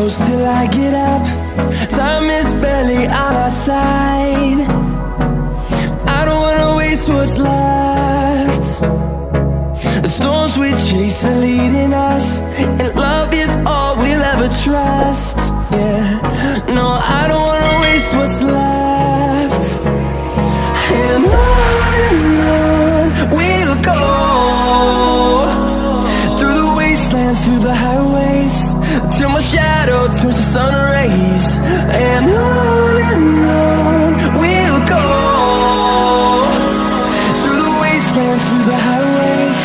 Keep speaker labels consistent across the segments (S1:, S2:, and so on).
S1: close till I get up. Time is barely on our side. I don't wanna waste what's left. The storms we chase are leading us, and love is all we'll ever trust. Yeah, no, I don't wanna waste what's left. And on we'll go, through the wastelands, through the highways, till my shadow turns to sun rays. And on we'll go, through the wastelands, through the highways,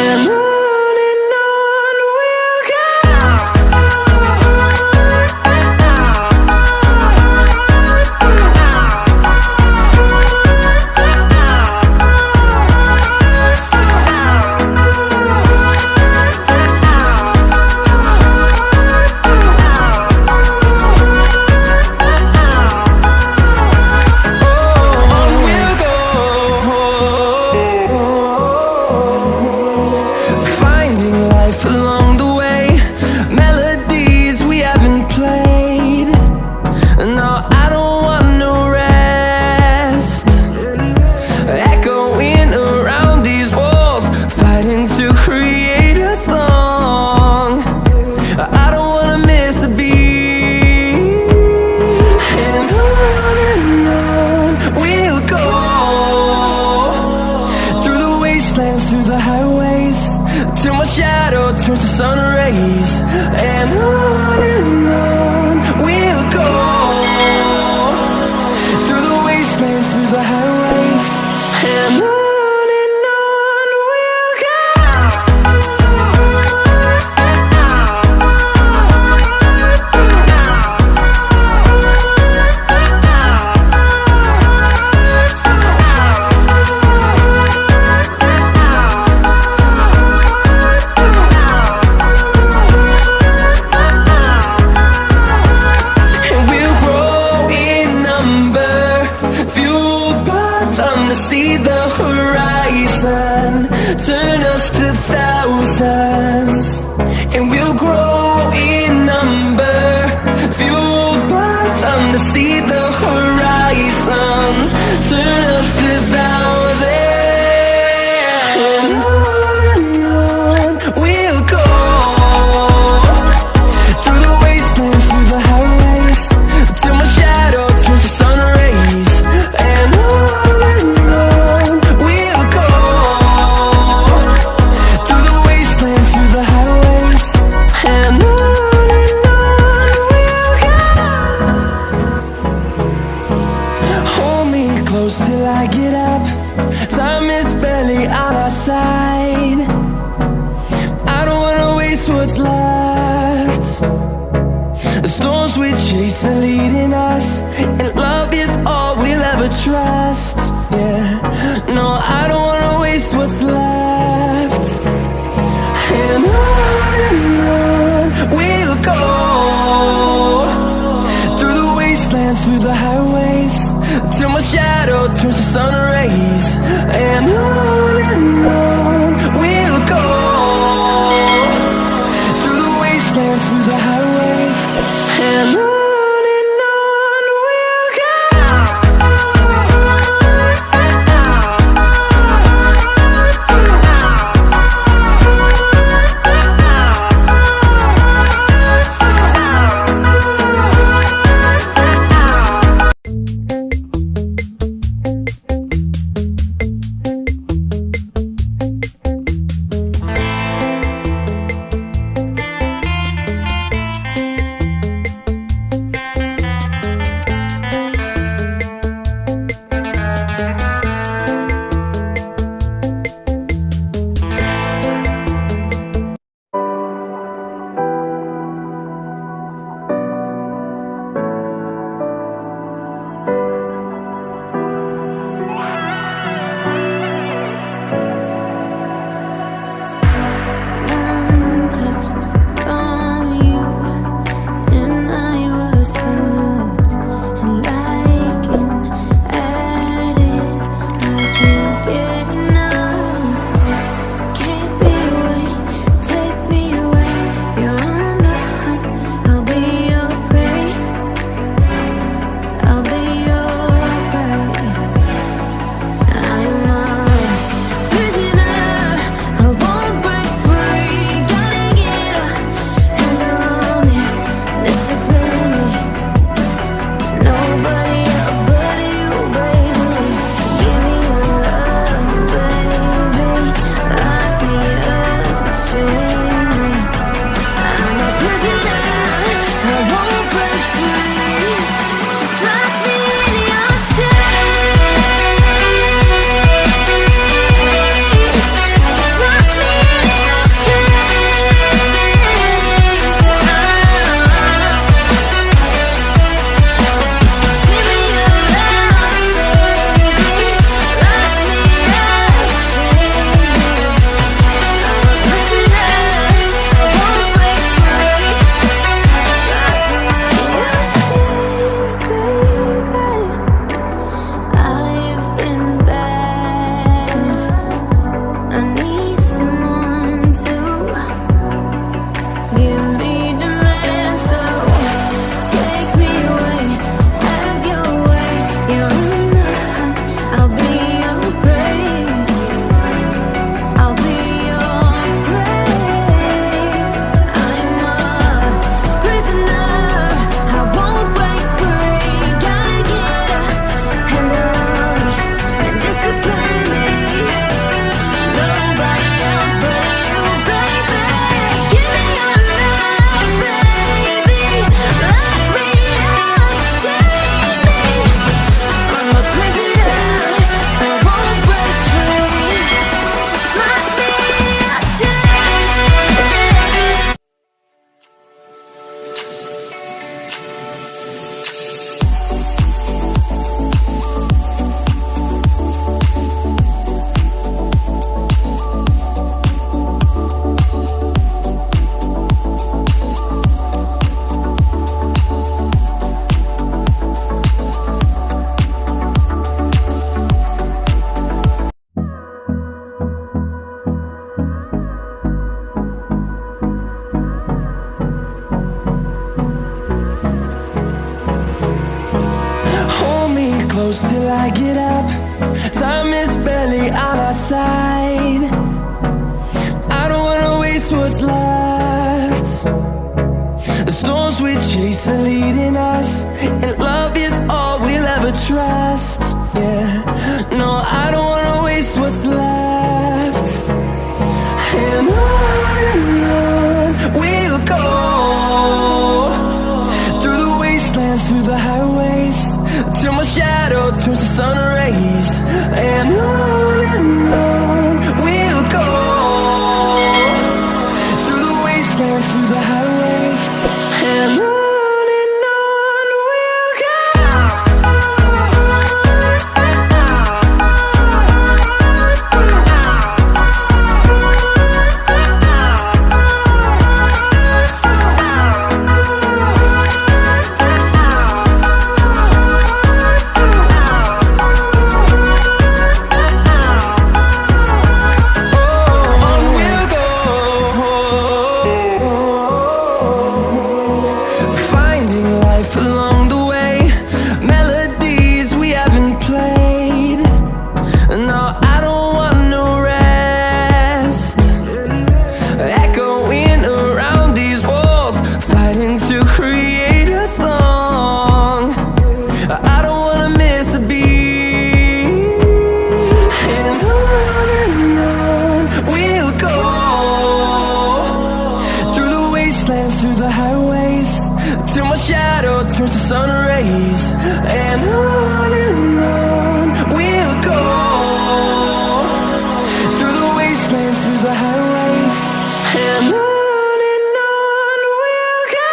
S1: and on we'll go. Through the highways, till my shadow turns to sun rays. And on we'll go, through the wastelands, through the highways, and on we'll go. See the horizon, turn us to thousands, and we'll grow in number, fueled by them to see the horizon, turn us to thousands. And on we'll go, through the wastelands, through the highways, till my shadow turns to sun rays. And close till I get up. Time is barely on our side. I don't wanna waste what's left. The storms we chase are leading us, and love is all we'll ever trust. Yeah, no, I don't wanna waste what's left. And on we'll go, through the wastelands, through the highways, till my shadow turns to sun rays. And on we'll go, through the wastelands, through the highways, and on we'll go. close till I get up. Time is barely on our side. I don't wanna waste what's left. The storms we chase are leading us, and love is all we'll ever trust. Yeah, no, I don't wanna waste what's left. And on we'll go, through the wastelands, through the highways, till my shadow turns to sun rays. And on we'll go, through the wastelands, through the highways, and on we'll go. Along the way, melodies we haven't played. No, I don't want no rest. Echoing around these walls, fighting to create a song. I don't wanna miss a beat. And on we'll go, through the wastelands, through the highways, till my shadow turns to sun rays. And on we'll go, through the wastelands, through the highways, and on we'll go.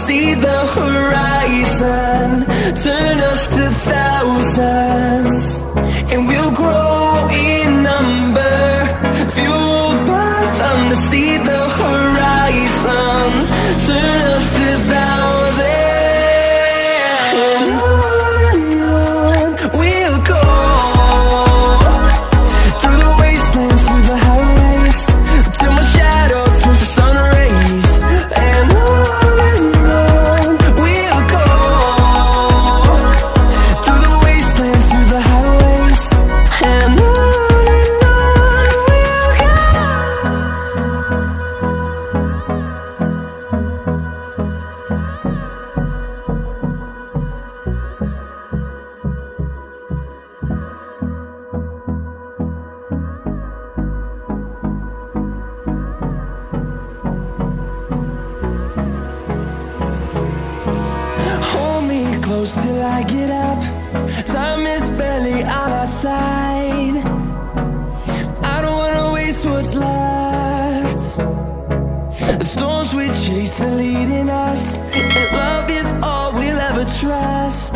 S1: See the horizon, turn us to thousands, and we'll grow in number, fueled by them to see the horizon, turn us to thousands. And on we'll go, through the wastelands, through the highways, till my shadow turns to sun rays. And close till I get up. Time is barely on our side. I don't wanna waste what's left. The storms we chase are leading us, and love is all we'll ever trust.